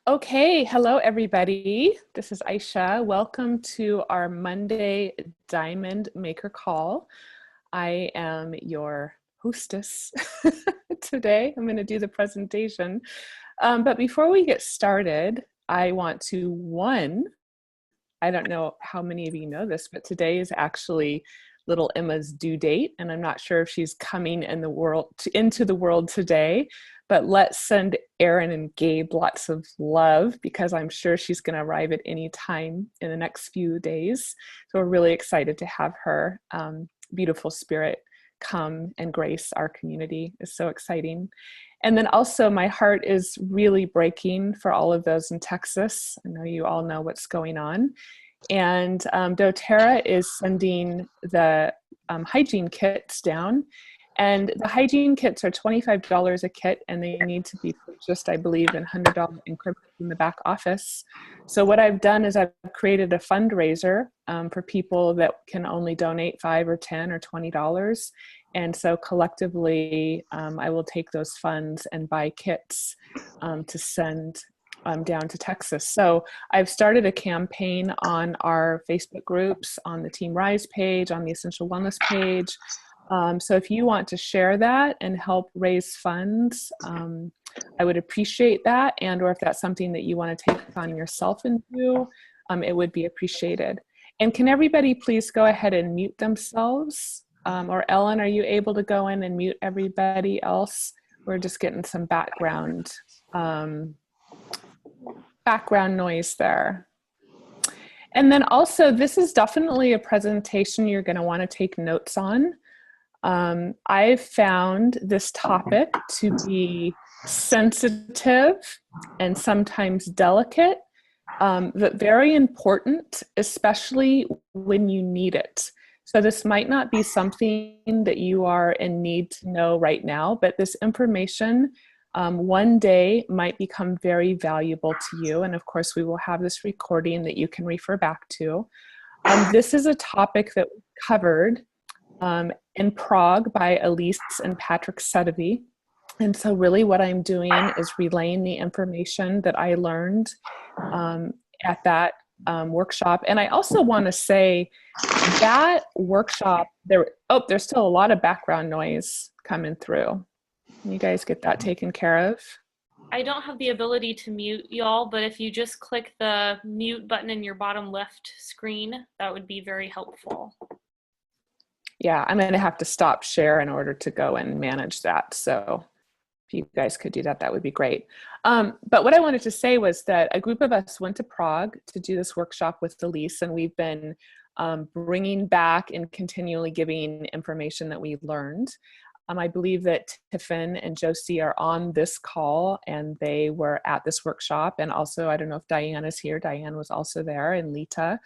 Okay, hello everybody. This is Aisha. Welcome to our Monday Diamond Maker Call. I am your hostess today. I'm going to do the presentation. But before we get started, I want to, I don't know how many of you know this, but today is actually little Emma's due date, and I'm not sure if she's coming into the world today, but let's send Erin and Gabe lots of love because I'm sure she's going to arrive at any time in the next few days. So we're really excited to have her beautiful spirit come and grace our community. It's so exciting. And then also my heart is really breaking for all of those in Texas. I know you all know what's going on. And doTERRA is sending the hygiene kits down. And the hygiene kits are $25 a kit, and they need to be purchased, I believe, in $100 increments in the back office. So what I've done is I've created a fundraiser for people that can only donate $5 or $10 or $20. And so collectively, I will take those funds and buy kits to send down to Texas. So I've started a campaign on our Facebook groups, on the Team Rise page, on the Essential Wellness page. So if you want to share that and help raise funds, I would appreciate that. And or if that's something that you want to take on yourself and do, it would be appreciated. And can everybody please go ahead and mute themselves? Or Ellen, are you able to go in and mute everybody else? We're just getting some background noise there. And then also, this is definitely a presentation you're going to want to take notes on. I've found this topic to be sensitive and sometimes delicate, but very important, especially when you need it. So this might not be something that you are in need to know right now, but this information one day might become very valuable to you. And of course, we will have this recording that you can refer back to. This is a topic that we covered in Prague by Elise and Patrick Sedevy. And so really what I'm doing is relaying the information that I learned at that workshop. And I also want to say that workshop, there's still a lot of background noise coming through. Can you guys get that taken care of? I don't have the ability to mute y'all, but if you just click the mute button in your bottom left screen, that would be very helpful. Yeah, I'm going to have to stop share in order to go and manage that. So if you guys could do that, that would be great. But what I wanted to say was that a group of us went to Prague to do this workshop with Elise, and we've been bringing back and continually giving information that we learned. I believe that Tiffin and Josie are on this call, and they were at this workshop. And also, I don't know if Diane is here. Diane was also there, and Lita.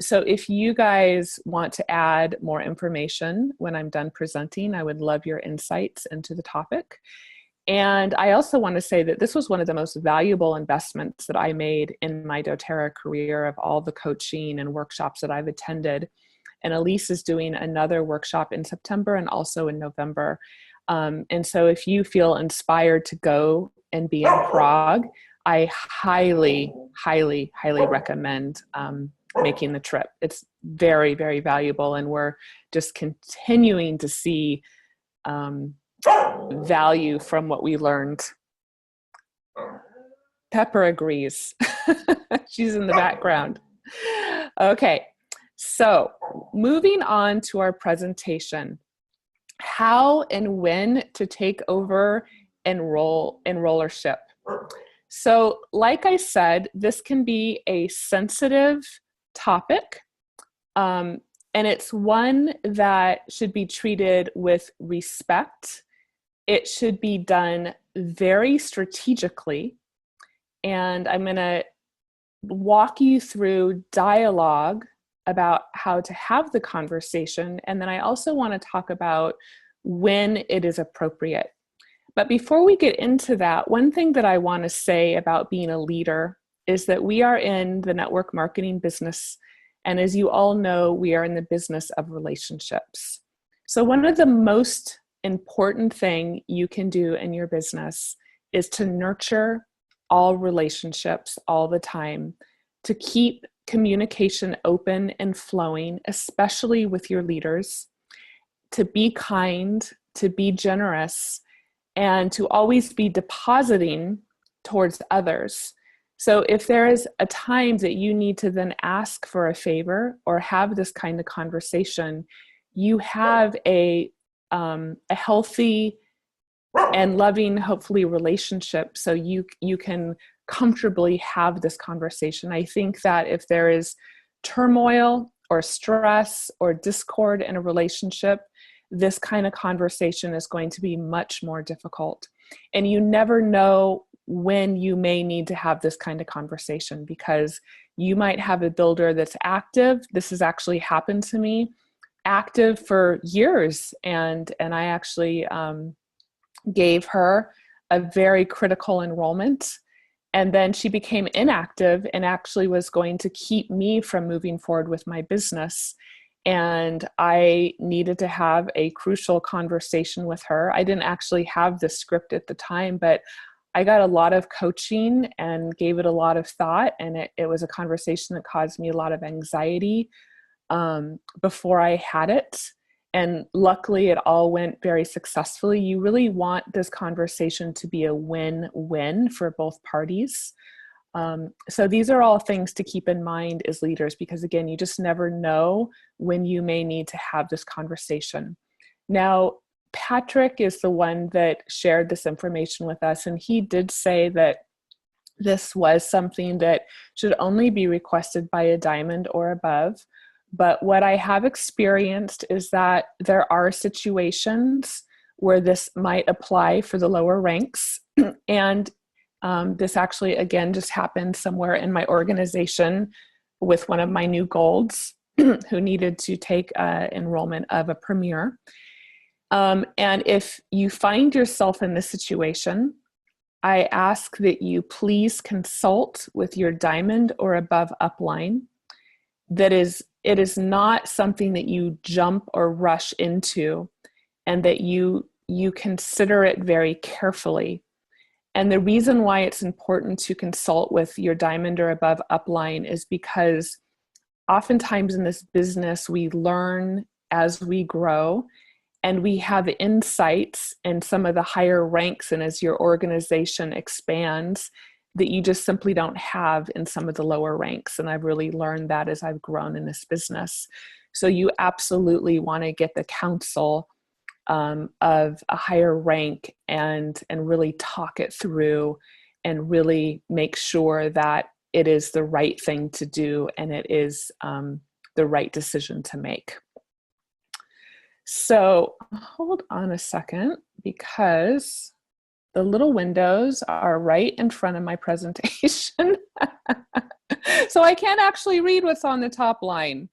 So if you guys want to add more information when I'm done presenting, I would love your insights into the topic. And I also want to say that this was one of the most valuable investments that I made in my doTERRA career of all the coaching and workshops that I've attended. And Elise is doing another workshop in September and also in November. And so if you feel inspired to go and be in Prague, I highly, highly, highly recommend making the trip. It's very, very valuable. And we're just continuing to see value from what we learned. Pepper agrees. She's in the background. Okay. So moving on to our presentation, how and when to take over enrollership. So like I said, this can be a sensitive topic, and it's one that should be treated with respect. It should be done very strategically, and I'm going to walk you through dialogue about how to have the conversation. And then I also want to talk about when it is appropriate. But before we get into that, one thing that I want to say about being a leader is that we are in the network marketing business. And as you all know, we are in the business of relationships. So one of the most important thing you can do in your business is to nurture all relationships all the time, to keep communication open and flowing, especially with your leaders, to be kind, to be generous, and to always be depositing towards others. So if there is a time that you need to then ask for a favor or have this kind of conversation, you have a healthy and loving, hopefully, relationship, so you can comfortably have this conversation. I think that if there is turmoil or stress or discord in a relationship, this kind of conversation is going to be much more difficult. And you never know when you may need to have this kind of conversation, because you might have a builder that's active. This has actually happened to me, active for years. And I actually gave her a very critical enrollment. And then she became inactive and actually was going to keep me from moving forward with my business. And I needed to have a crucial conversation with her. I didn't actually have the script at the time, but I got a lot of coaching and gave it a lot of thought. And it was a conversation that caused me a lot of anxiety before I had it. And luckily, it all went very successfully. You really want this conversation to be a win-win for both parties. So these are all things to keep in mind as leaders, because again, you just never know when you may need to have this conversation. Now, Patrick is the one that shared this information with us, and he did say that this was something that should only be requested by a diamond or above. But what I have experienced is that there are situations where this might apply for the lower ranks. And this actually, again, just happened somewhere in my organization with one of my new golds who needed to take enrollment of a premier. And if you find yourself in this situation, I ask that you please consult with your diamond or above upline. It is not something that you jump or rush into, and that you consider it very carefully. And the reason why it's important to consult with your diamond or above upline is because oftentimes in this business, we learn as we grow, and we have insights in some of the higher ranks, and as your organization expands, that you just simply don't have in some of the lower ranks. And I've really learned that as I've grown in this business. So you absolutely want to get the counsel of a higher rank and really talk it through and really make sure that it is the right thing to do and it is the right decision to make. So hold on a second, because the little windows are right in front of my presentation. So I can't actually read what's on the top line.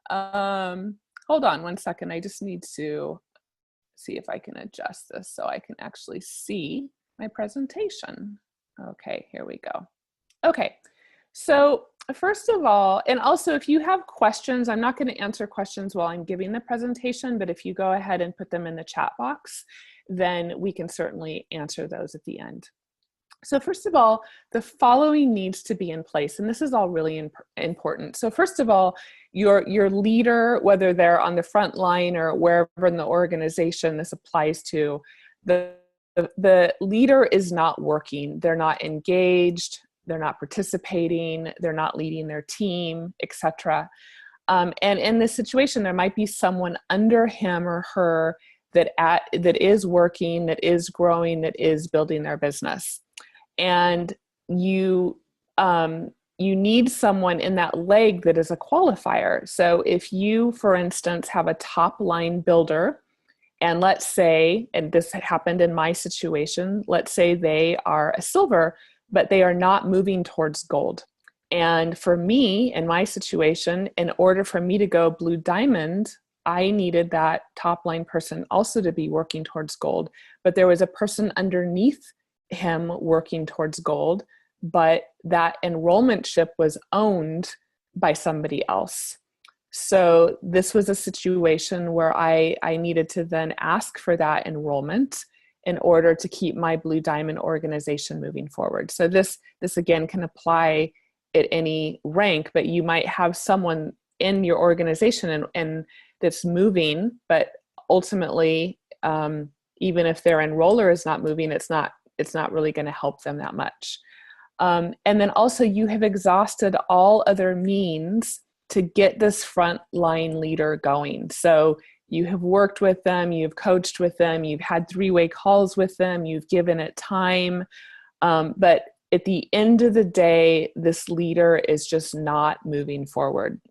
Hold on one second. I just need to see if I can adjust this so I can actually see my presentation. Okay, here we go. Okay, so first of all, and also if you have questions, I'm not going to answer questions while I'm giving the presentation, but if you go ahead and put them in the chat box, then we can certainly answer those at the end. So first of all, the following needs to be in place, and this is all really important. So first of all, your leader, whether they're on the front line or wherever in the organization this applies to, the leader is not working. They're not engaged. They're not participating. They're not leading their team, etc. And in this situation, there might be someone under him or her that is working, that is growing, that is building their business. And you need someone in that leg that is a qualifier. So if you, for instance, have a top line builder, and let's say, and this happened in my situation, let's say they are a silver, but they are not moving towards gold. And for me, in my situation, in order for me to go blue diamond, I needed that top line person also to be working towards gold. But there was a person underneath him working towards gold, but that enrollment ship was owned by somebody else. So this was a situation where I needed to then ask for that enrollment in order to keep my Blue Diamond organization moving forward. So this again can apply at any rank, but you might have someone in your organization and that's moving, but ultimately, even if their enroller is not moving, it's not really going to help them that much. And then also you have exhausted all other means to get this frontline leader going. So you have worked with them, you've coached with them, you've had 3-way calls with them, you've given it time. But at the end of the day, this leader is just not moving forward.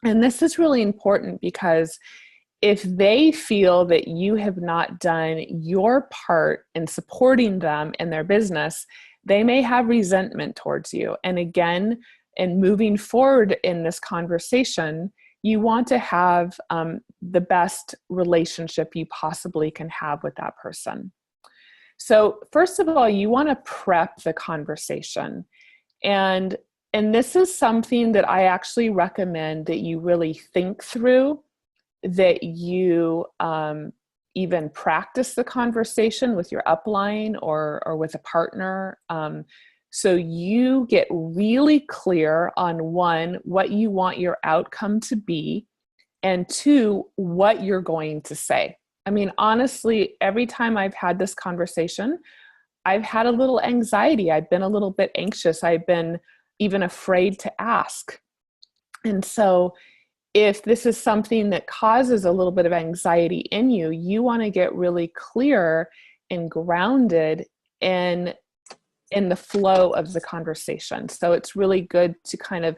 And this is really important because if they feel that you have not done your part in supporting them in their business, they may have resentment towards you. And again, in moving forward in this conversation, you want to have the best relationship you possibly can have with that person. So first of all, you want to prep the conversation. And this is something that I actually recommend that you really think through, that you even practice the conversation with your upline or with a partner. So you get really clear on 1, what you want your outcome to be, and 2, what you're going to say. I mean, honestly, every time I've had this conversation, I've had a little anxiety. I've been a little bit anxious. I've been even afraid to ask. And so if this is something that causes a little bit of anxiety in you, you want to get really clear and grounded in the flow of the conversation. So it's really good to kind of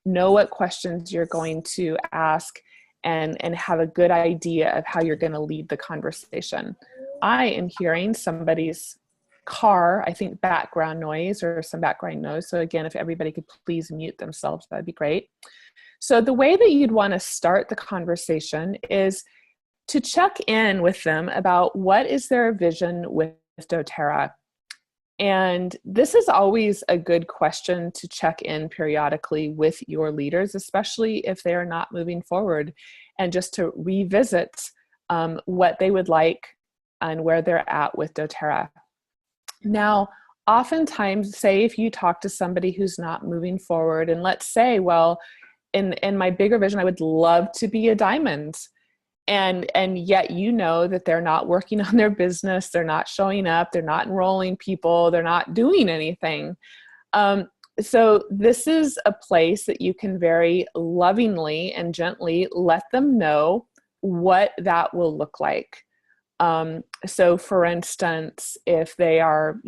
know what questions you're going to ask and have a good idea of how you're going to lead the conversation. I am hearing somebody's car, I think background noise or some background noise. So again, if everybody could please mute themselves, that'd be great. So the way that you'd want to start the conversation is to check in with them about what is their vision with doTERRA. And this is always a good question to check in periodically with your leaders, especially if they are not moving forward, and just to revisit what they would like and where they're at with doTERRA. Now, oftentimes, say if you talk to somebody who's not moving forward, and let's say, well, in my bigger vision, I would love to be a diamond. And yet you know that they're not working on their business, they're not showing up, they're not enrolling people, they're not doing anything. So this is a place that you can very lovingly and gently let them know what that will look like. So for instance, if they are,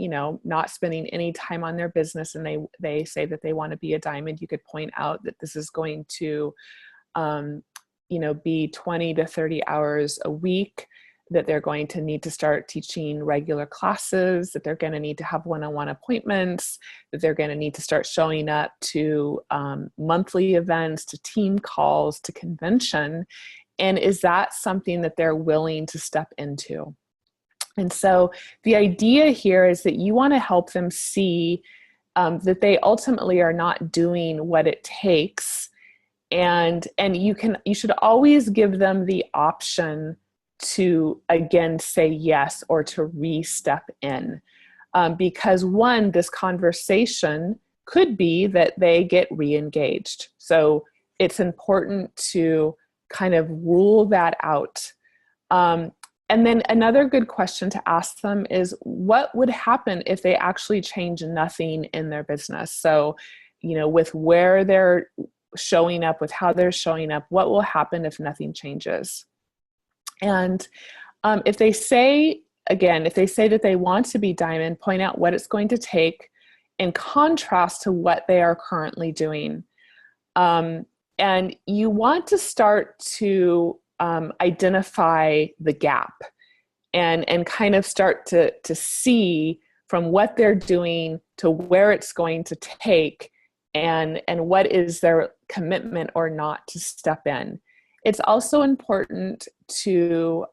not spending any time on their business and they say that they want to be a diamond, you could point out that this is going to, be 20 to 30 hours a week, that they're going to need to start teaching regular classes, that they're going to need to have one-on-one appointments, that they're going to need to start showing up to monthly events, to team calls, to convention. And is that something that they're willing to step into? And so the idea here is that you want to help them see that they ultimately are not doing what it takes. And you should always give them the option to, again, say yes or to re-step in. Because one, this conversation could be that they get re-engaged. So it's important to kind of rule that out. And then another good question to ask them is, what would happen if they actually change nothing in their business? So, with where they're showing up, with how they're showing up, what will happen if nothing changes? And if they say that they want to be diamond, point out what it's going to take in contrast to what they are currently doing. And you want to start to identify the gap and kind of start to see from what they're doing to where it's going to take and what is their commitment or not to step in. It's also important to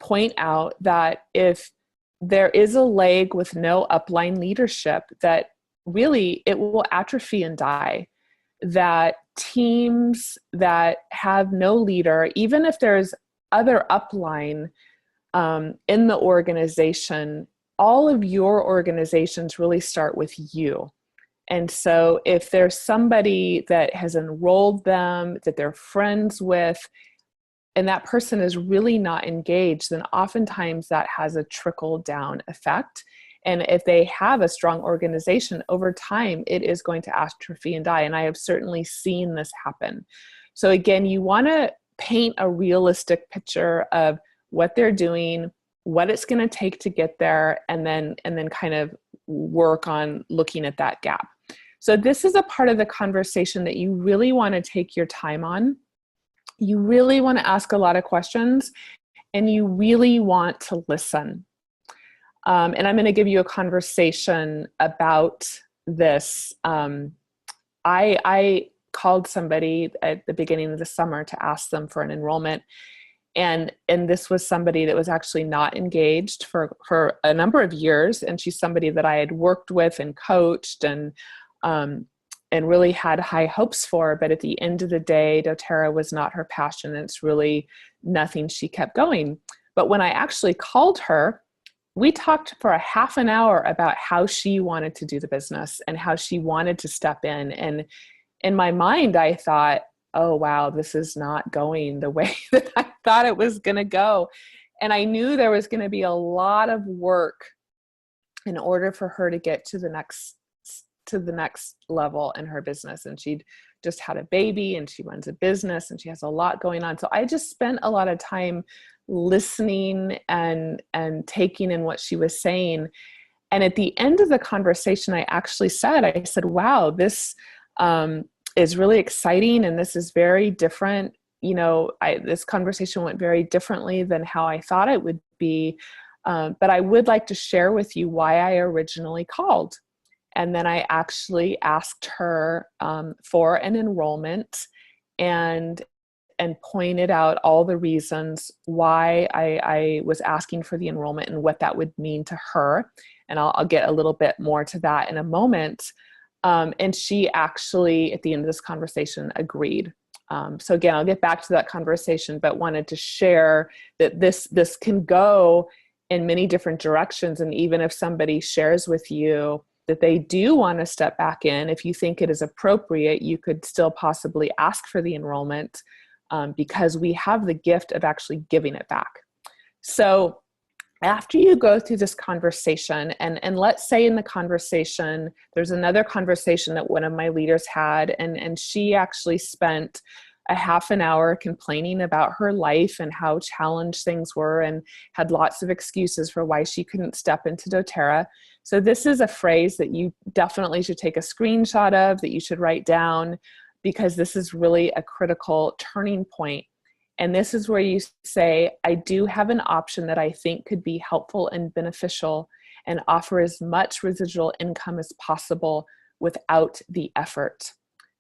point out that if there is a leg with no upline leadership, that really it will atrophy and die. That teams that have no leader, even if there's other upline, in the organization, all of your organizations really start with you. And so if there's somebody that has enrolled them, that they're friends with, and that person is really not engaged, then oftentimes that has a trickle down effect. And if they have a strong organization over time, it is going to atrophy and die. And I have certainly seen this happen. So again, you want to paint a realistic picture of what they're doing, what it's going to take to get there, and then kind of work on looking at that gap. So this is a part of the conversation that you really want to take your time on. You really want to ask a lot of questions, and you really want to listen. And I'm going to give you a conversation about this. I called somebody at the beginning of the summer to ask them for an enrollment. And this was somebody that was actually not engaged for a number of years. And she's somebody that I had worked with and coached and really had high hopes for. But at the end of the day, doTERRA was not her passion. And it's really nothing she kept going. But when I actually called her, we talked for a half an hour about how she wanted to do the business and how she wanted to step in. And in my mind, I thought, oh, wow, this is not going the way that I thought it was going to go. And I knew there was going to be a lot of work in order for her to get to the next level in her business. And she'd just had a baby and she runs a business and she has a lot going on. So I just spent a lot of time listening and taking in what she was saying. And at the end of the conversation, I said, wow, this is really exciting. And this is very different. You know, this conversation went very differently than how I thought it would be. But I would like to share with you why I originally called. And then I actually asked her for an enrollment and pointed out all the reasons why I was asking for the enrollment and what that would mean to her. And I'll get a little bit more to that in a moment. And she actually, at the end of this conversation, agreed. So again, I'll get back to that conversation, but wanted to share that this can go in many different directions. And even if somebody shares with you that they do want to step back in, if you think it is appropriate, you could still possibly ask for the enrollment because we have the gift of actually giving it back. So after you go through this conversation, and let's say in the conversation, there's another conversation that one of my leaders had, and she actually spent a half an hour complaining about her life and how challenged things were and had lots of excuses for why she couldn't step into doTERRA. So this is a phrase that you definitely should take a screenshot of, that you should write down, because this is really a critical turning point. And this is where you say, I do have an option that I think could be helpful and beneficial and offer as much residual income as possible without the effort.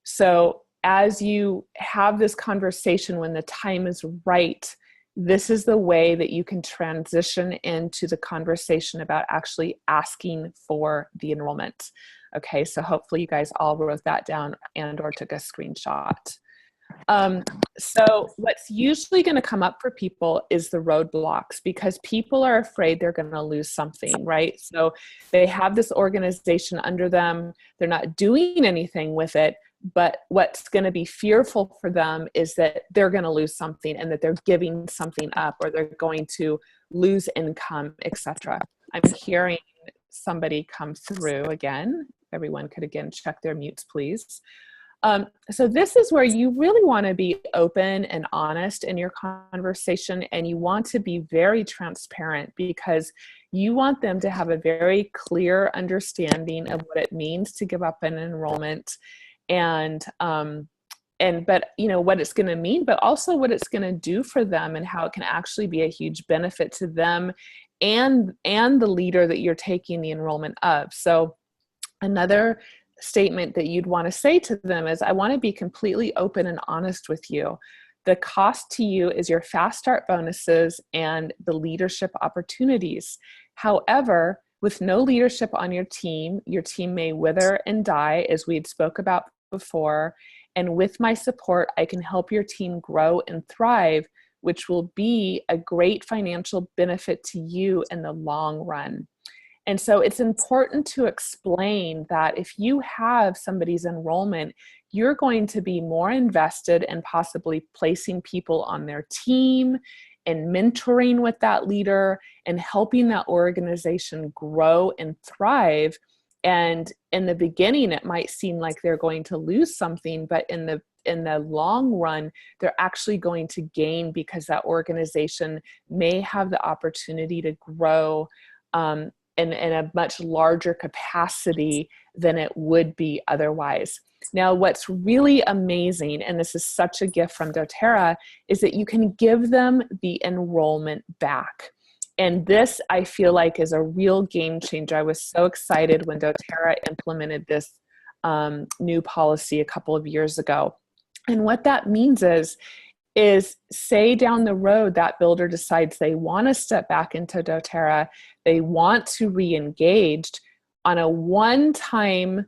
So as you have this conversation, when the time is right, this is the way that you can transition into the conversation about actually asking for the enrollment. Okay, so hopefully you guys all wrote that down and or took a screenshot. So what's usually going to come up for people is the roadblocks, because people are afraid they're going to lose something, right? So they have this organization under them. They're not doing anything with it, but what's going to be fearful for them is that they're going to lose something and that they're giving something up, or they're going to lose income, etc. I'm hearing somebody come through again. Everyone could again check their mutes, please. So this is where you really want to be open and honest in your conversation, and you want to be very transparent, because you want them to have a very clear understanding of what it means to give up an enrollment, and but you know what it's going to mean, but also what it's going to do for them and how it can actually be a huge benefit to them and the leader that you're taking the enrollment of. So another statement that you'd want to say to them is, I want to be completely open and honest with you. The cost to you is your fast start bonuses and the leadership opportunities. However, with no leadership on your team may wither and die, as we had spoke about before. And with my support, I can help your team grow and thrive which will be a great financial benefit to you in the long run. And so it's important to explain that if you have somebody's enrollment, you're going to be more invested in possibly placing people on their team and mentoring with that leader and helping that organization grow and thrive. And in the beginning, it might seem like they're going to lose something, but in the long run, they're actually going to gain, because that organization may have the opportunity to grow in a much larger capacity than it would be otherwise. Now, what's really amazing, and this is such a gift from doTERRA, is that you can give them the enrollment back. And this, I feel like, is a real game changer. I was so excited when doTERRA implemented this new policy a couple of years ago. And what that means is say down the road that builder decides they want to step back into doTERRA, they want to re-engage on a one-time,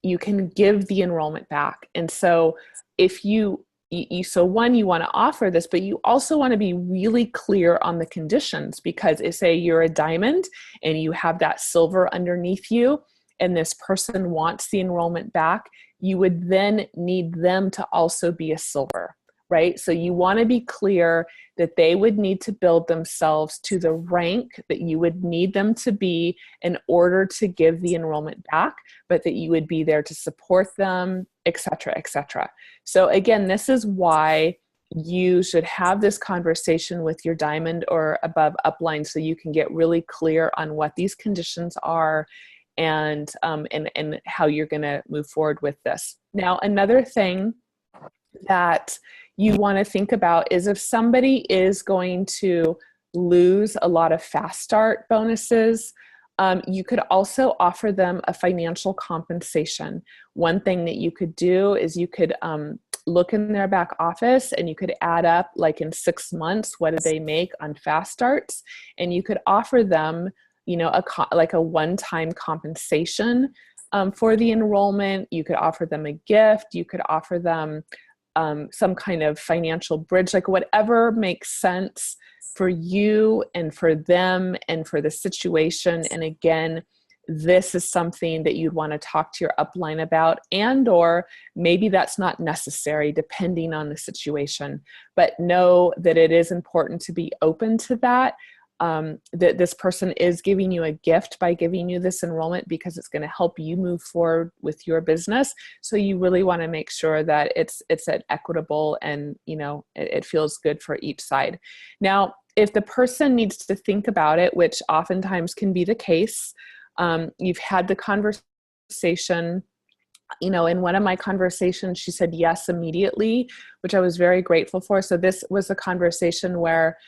you can give the enrollment back. And so if you want to offer this, but you also want to be really clear on the conditions, because if, say, you're a diamond and you have that silver underneath you, and this person wants the enrollment back, you would then need them to also be a silver, right? So you want to be clear that they would need to build themselves to the rank that you would need them to be in order to give the enrollment back, but that you would be there to support them, et cetera, et cetera. So again, this is why you should have this conversation with your diamond or above upline, so you can get really clear on what these conditions are and how you're going to move forward with this. Now, another thing that you want to think about is if somebody is going to lose a lot of fast start bonuses, you could also offer them a financial compensation. One thing that you could do is you could look in their back office and you could add up, like in 6 months, what do they make on fast starts? And you could offer them, like a one-time compensation for the enrollment. You could offer them a gift. You could offer them some kind of financial bridge, like whatever makes sense for you and for them and for the situation. And again, this is something that you'd want to talk to your upline about, and or maybe that's not necessary depending on the situation. But know that it is important to be open to that. That this person is giving you a gift by giving you this enrollment, because it's going to help you move forward with your business. So you really want to make sure that it's an equitable and it feels good for each side. Now, if the person needs to think about it, which oftentimes can be the case, you've had the conversation. In one of my conversations, she said yes immediately, which I was very grateful for. So this was a conversation where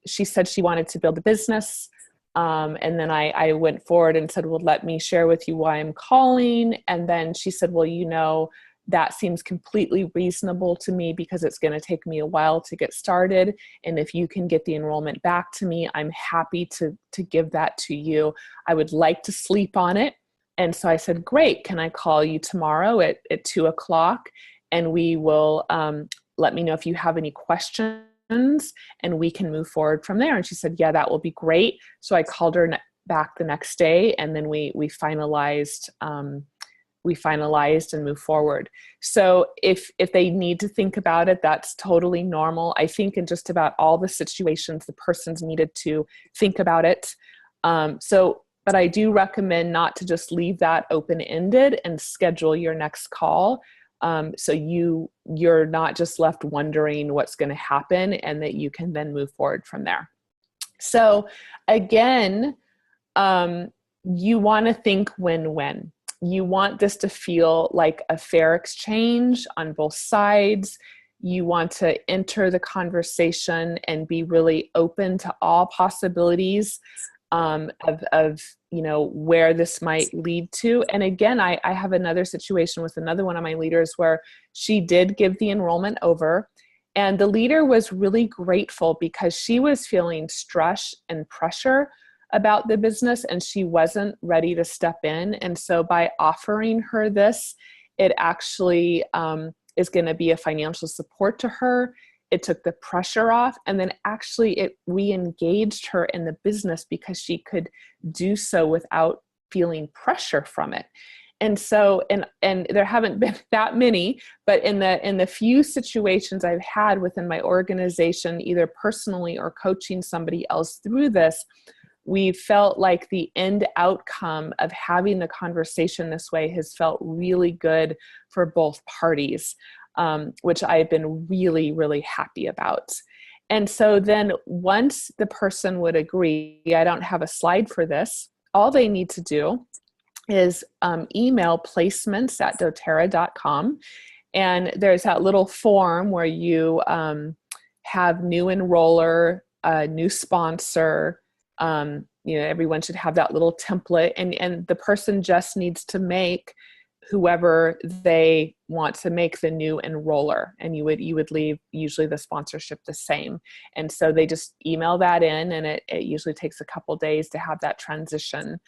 she said she wanted to build a business. And then I went forward and said, well, let me share with you why I'm calling. And then she said, well, that seems completely reasonable to me, because it's going to take me a while to get started. And if you can get the enrollment back to me, I'm happy to give that to you. I would like to sleep on it. And so I said, great. Can I call you tomorrow at 2:00? And we will let me know if you have any questions, and we can move forward from there. And she said, yeah, that will be great. So I called her back the next day, and then we finalized and moved forward. So if they need to think about it, that's totally normal. I think in just about all the situations, the person's needed to think about it. But I do recommend not to just leave that open-ended, and schedule your next call. So you're not just left wondering what's going to happen, and that you can then move forward from there. So again, you want to think win-win. You want this to feel like a fair exchange on both sides. You want to enter the conversation and be really open to all possibilities of where this might lead to. And again, I have another situation with another one of my leaders where she did give the enrollment over, and the leader was really grateful because she was feeling stress and pressure about the business, and she wasn't ready to step in. And so by offering her this, it actually is going to be a financial support to her. It took the pressure off, and then actually it re-engaged her in the business because she could do so without feeling pressure from it. And so, and there haven't been that many, but in the few situations I've had within my organization, either personally or coaching somebody else through this, we felt like the end outcome of having the conversation this way has felt really good for both parties, which I've been really, really happy about. And so then once the person would agree, I don't have a slide for this, all they need to do is email placements@doterra.com. And there's that little form where you have new enroller, new sponsor. Everyone should have that little template, and the person just needs to make whoever they want to make the new enroller, and you would leave usually the sponsorship the same. And so they just email that in, and it usually takes a couple days to have that transition.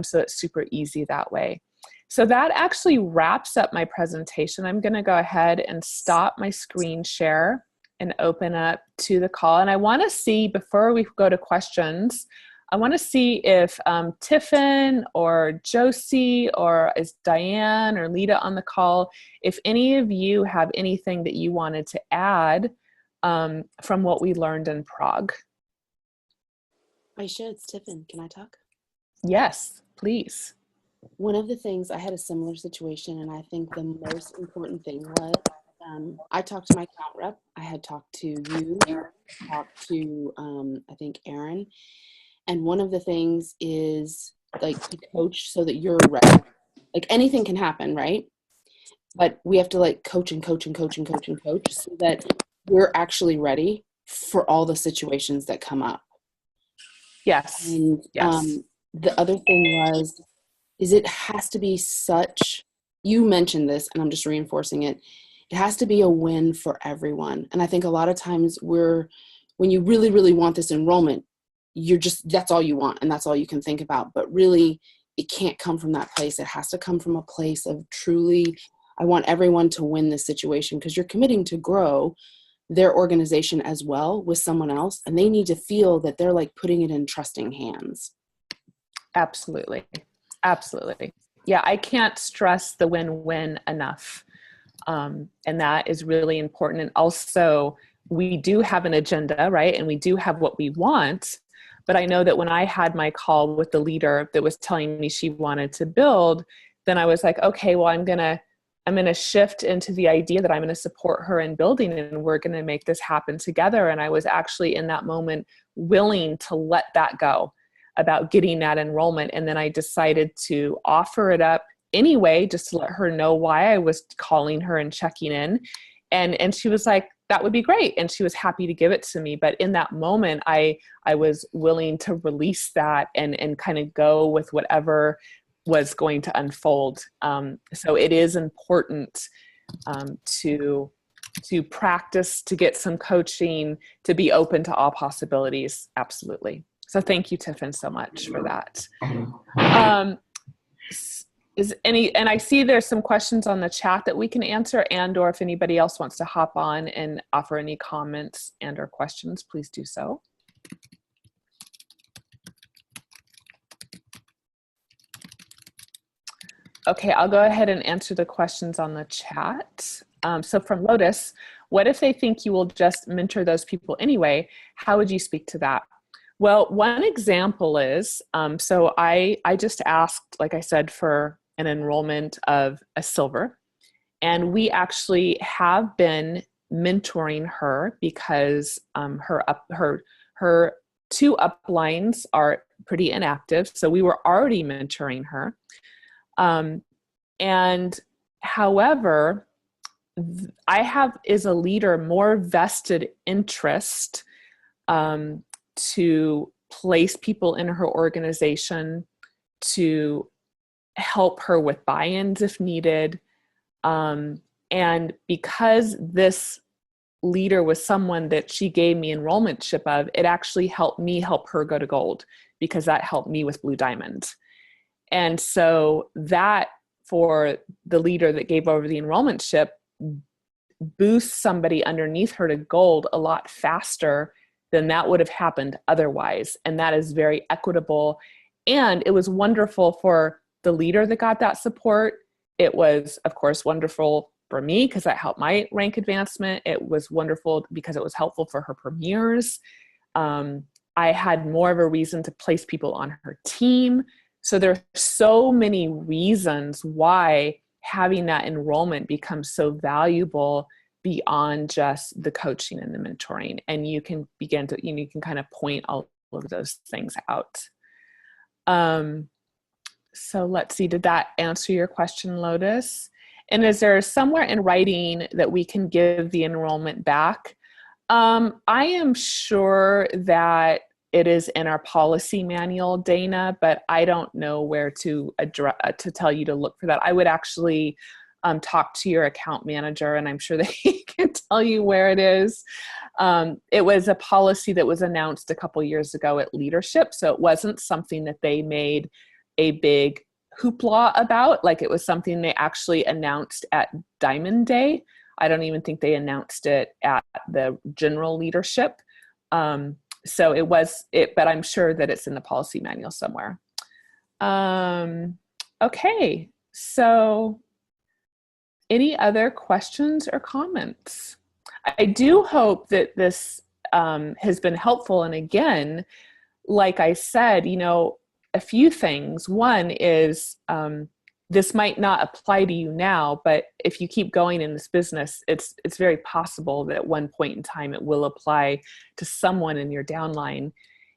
So it's super easy that way. So that actually wraps up my presentation. I'm going to go ahead and stop my screen share and open up to the call. And I want to see, before we go to questions, I want to see if Tiffin or Josie or is Diane or Lita on the call, if any of you have anything that you wanted to add from what we learned in Prague. Aisha, it's Tiffin. Can I talk? Yes, please. One of the things, I had a similar situation, and I think the most important thing was I talked to my account rep. I had talked to you, talked to, I think, Aaron. And one of the things is like to coach so that you're ready. Like anything can happen, right? But we have to like coach and coach and coach and coach and coach so that we're actually ready for all the situations that come up. Yes. And yes. The other thing is it has to be such, you mentioned this and I'm just reinforcing it. It has to be a win for everyone. And I think a lot of times when you really, really want this enrollment, that's all you want and that's all you can think about. But really, it can't come from that place. It has to come from a place of truly, I want everyone to win this situation, because you're committing to grow their organization as well with someone else. And they need to feel that they're like putting it in trusting hands. Absolutely. Absolutely. Yeah, I can't stress the win-win enough. And that is really important. And also, we do have an agenda, right? And we do have what we want. But I know that when I had my call with the leader that was telling me she wanted to build, then I was like, okay, well, I'm going to shift into the idea that I'm going to support her in building, and we're going to make this happen together. And I was actually in that moment willing to let that go about getting that enrollment. And then I decided to offer it up anyway, just to let her know why I was calling her and checking in. And she was like, that would be great. And she was happy to give it to me. But in that moment, I was willing to release that and kind of go with whatever was going to unfold. So it is important to practice, to get some coaching, to be open to all possibilities. Absolutely. So thank you, Tiffin, so much for that. And I see there's some questions on the chat that we can answer, and or if anybody else wants to hop on and offer any comments and or questions, please do so. Okay, I'll go ahead and answer the questions on the chat. So from Lotus, what if they think you will just mentor those people anyway? How would you speak to that? Well, one example is, so I just asked, like I said, for an enrollment of a silver, and we actually have been mentoring her because her two uplines are pretty inactive, so we were already mentoring her. And however, I have, as a leader, more vested interest to place people in her organization, to help her with buy-ins if needed. And because this leader was someone that she gave me enrollmentship of, it actually helped me help her go to gold, because that helped me with Blue Diamond. And so that, for the leader that gave over the enrollmentship, boost somebody underneath her to gold a lot faster than that would have happened otherwise. And that is very equitable. And it was wonderful for the leader that got that support. It was, of course, wonderful for me because that helped my rank advancement. It was wonderful because it was helpful for her premiers. I had more of a reason to place people on her team. So there are so many reasons why having that enrollment becomes so valuable beyond just the coaching and the mentoring. And you can begin to, you can kind of point all of those things out. So let's see, did that answer your question, Lotus? And is there somewhere in writing that we can give the enrollment back? I am sure that it is in our policy manual, Dana, but I don't know where to tell you to look for that. I would actually talk to your account manager, and I'm sure that he can tell you where it is. It was a policy that was announced a couple years ago at leadership, so it wasn't something that they made a big hoopla about. Like, it was something they actually announced at Diamond Day. I don't even think they announced it at the general leadership. So it was it, but I'm sure that it's in the policy manual somewhere. Okay, so any other questions or comments? I do hope that this has been helpful. And again, like I said, a few things. One is this might not apply to you now, but if you keep going in this business, it's very possible that at one point in time it will apply to someone in your downline.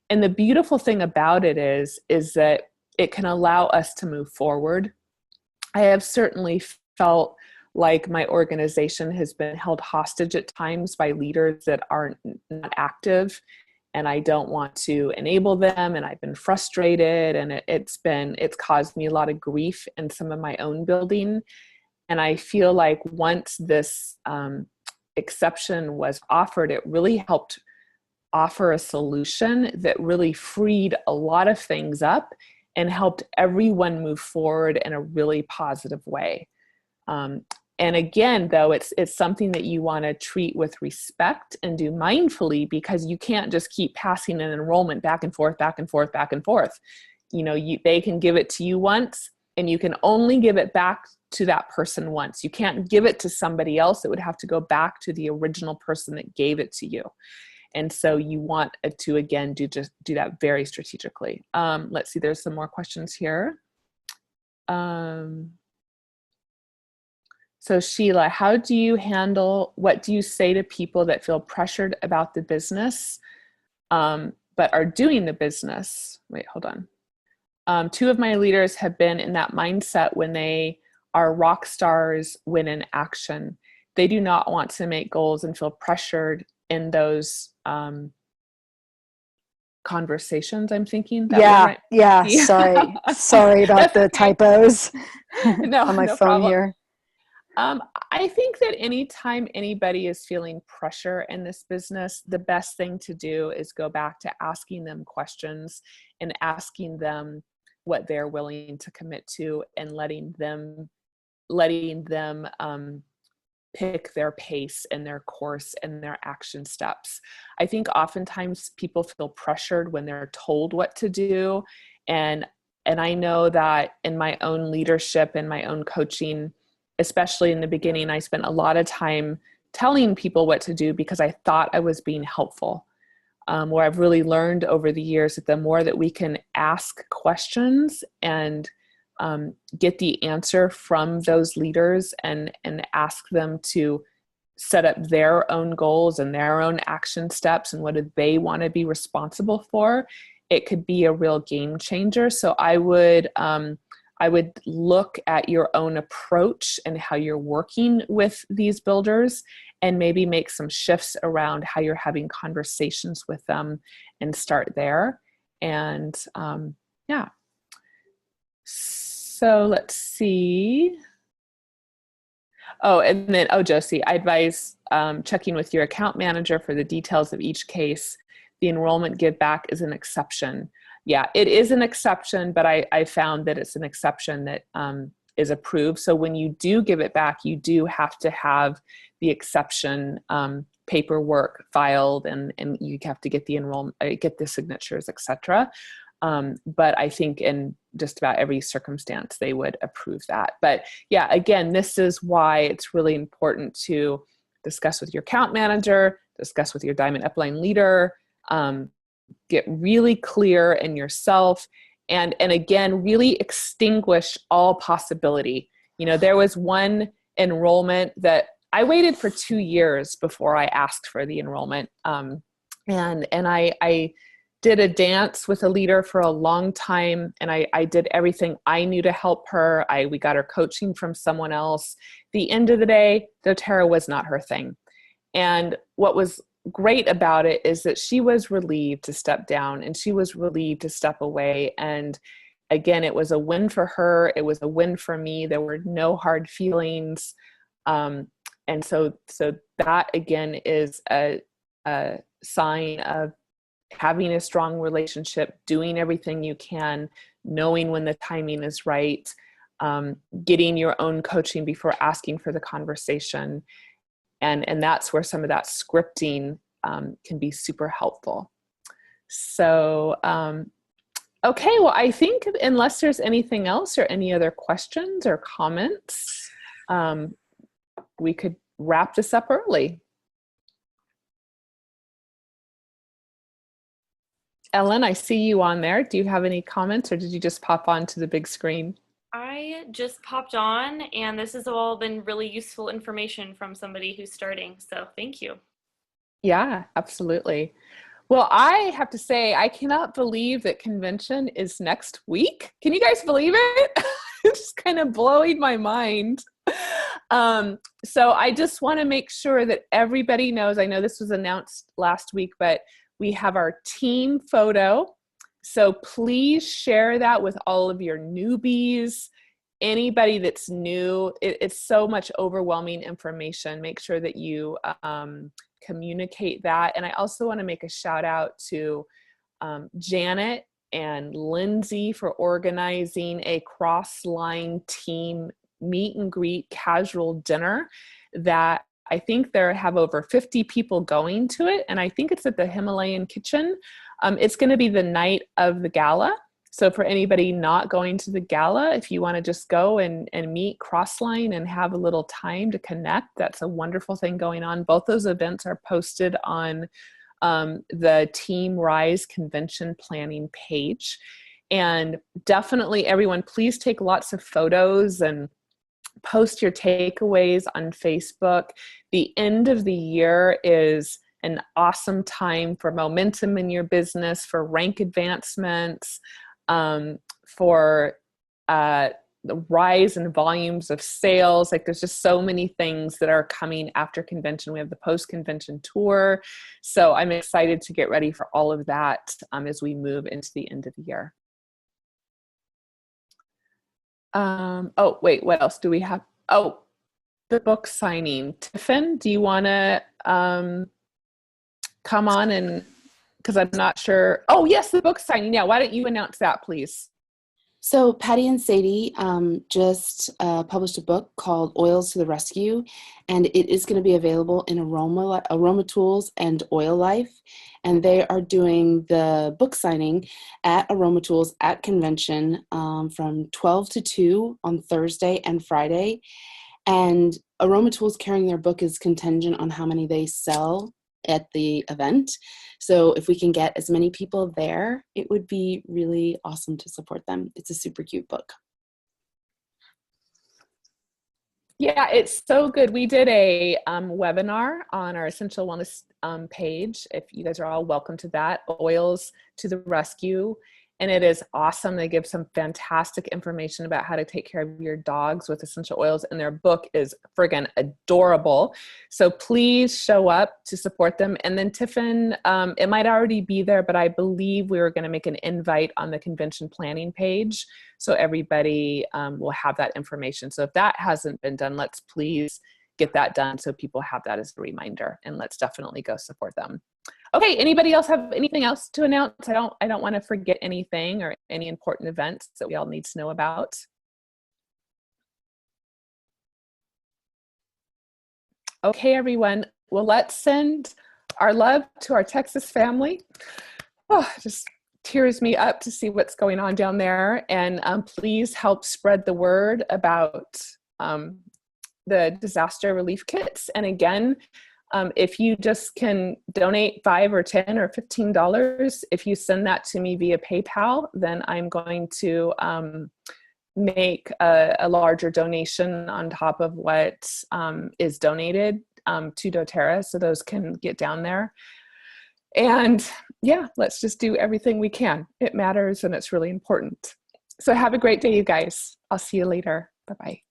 And the beautiful thing about it is that it can allow us to move forward. I have certainly felt like my organization has been held hostage at times by leaders that are not active, and I don't want to enable them, and I've been frustrated, and it's caused me a lot of grief in some of my own building. And I feel like once this exception was offered, it really helped offer a solution that really freed a lot of things up and helped everyone move forward in a really positive way. And again, though, it's something that you want to treat with respect and do mindfully, because you can't just keep passing an enrollment back and forth, back and forth, back and forth. They can give it to you once, and you can only give it back to that person once. You can't give it to somebody else. It would have to go back to the original person that gave it to you. And so you want to, again, do that very strategically. Let's see, there's some more questions here. So Sheila, what do you say to people that feel pressured about the business, but are doing the business? Wait, hold on. Two of my leaders have been in that mindset when they are rock stars when in action. They do not want to make goals and feel pressured in those conversations, I'm thinking. Yeah. Sorry about the typos no, on my no phone problem. here. I think that anytime anybody is feeling pressure in this business, the best thing to do is go back to asking them questions and asking them what they're willing to commit to, and letting them pick their pace and their course and their action steps. I think oftentimes people feel pressured when they're told what to do. And I know that in my own leadership and my own coaching, especially in the beginning, I spent a lot of time telling people what to do because I thought I was being helpful. Where I've really learned over the years that the more that we can ask questions and get the answer from those leaders and ask them to set up their own goals and their own action steps and what do they want to be responsible for, it could be a real game changer. So I would look at your own approach and how you're working with these builders, and maybe make some shifts around how you're having conversations with them and start there. And yeah. So let's see. Oh, and then, Josie, I advise checking with your account manager for the details of each case. The enrollment give back is an exception. Yeah, it is an exception, but I found that it's an exception that is approved. So when you do give it back, you do have to have the exception paperwork filed, and you have to get the enrollment, get the signatures, etc. But I think in just about every circumstance, they would approve that. But yeah, again, this is why it's really important to discuss with your account manager, discuss with your Diamond Upline leader, get really clear in yourself, and again, really extinguish all possibility. There was one enrollment that I waited for 2 years before I asked for the enrollment. And I did a dance with a leader for a long time, and I did everything I knew to help her. We got her coaching from someone else. The end of the day, doTERRA was not her thing. And what was great about it is that she was relieved to step down, and she was relieved to step away. And again, it was a win for her. It was a win for me. There were no hard feelings. And so that again is a sign of having a strong relationship, doing everything you can, knowing when the timing is right, getting your own coaching before asking for the conversation. And that's where some of that scripting can be super helpful. So, okay, well, I think unless there's anything else or any other questions or comments, we could wrap this up early. Ellen, I see you on there. Do you have any comments, or did you just pop onto the big screen? I just popped on, and this has all been really useful information from somebody who's starting. So thank you. Yeah, absolutely. Well, I have to say, I cannot believe that convention is next week. Can you guys believe it? It's just kind of blowing my mind. So I just want to make sure that everybody knows, I know this was announced last week, but we have our team photo. So please share that with all of your newbies, anybody that's new. It's so much overwhelming information. Make sure that you communicate that. And I also want to make a shout out to Janet and Lindsay for organizing a cross-line team meet and greet casual dinner that I think there have over 50 people going to it. And I think it's at the Himalayan Kitchen. It's going to be the night of the gala. So for anybody not going to the gala, if you want to just go and meet Crossline and have a little time to connect, that's a wonderful thing going on. Both those events are posted on the Team Rise convention planning page. And definitely everyone, please take lots of photos and post your takeaways on Facebook. The end of the year is an awesome time for momentum in your business, for rank advancements, for the rise in volumes of sales. Like there's just so many things that are coming after convention. We have the post-convention tour. So I'm excited to get ready for all of that as we move into the end of the year. Oh, wait, what else do we have? Oh, the book signing. Tiffin, do you want to come on and, because I'm not sure. Oh, yes, the book signing. Yeah, why don't you announce that, please? So Patty and Sadie just published a book called Oils to the Rescue, and it is going to be available in Aroma Tools and Oil Life. And they are doing the book signing at Aroma Tools at convention from 12 to 2 on Thursday and Friday. And Aroma Tools carrying their book is contingent on how many they sell at the event. So if we can get as many people there, it would be really awesome to support them. It's a super cute book. Yeah, it's so good. We did a webinar on our Essential Wellness page. If you guys are all welcome to that, Oils to the Rescue. And it is awesome. They give some fantastic information about how to take care of your dogs with essential oils. And their book is friggin' adorable. So please show up to support them. And then Tiffin, it might already be there, but I believe we were going to make an invite on the convention planning page. So everybody will have that information. So if that hasn't been done, let's please get that done so people have that as a reminder. And let's definitely go support them. Okay, anybody else have anything else to announce? I don't want to forget anything or any important events that we all need to know about. Okay, everyone. Well, let's send our love to our Texas family. Oh, just tears me up to see what's going on down there. And please help spread the word about the disaster relief kits. And again, if you just can donate $5 or $10 or $15, if you send that to me via PayPal, then I'm going to make a larger donation on top of what is donated to doTERRA, so those can get down there. And yeah, let's just do everything we can. It matters and it's really important. So have a great day, you guys. I'll see you later. Bye-bye.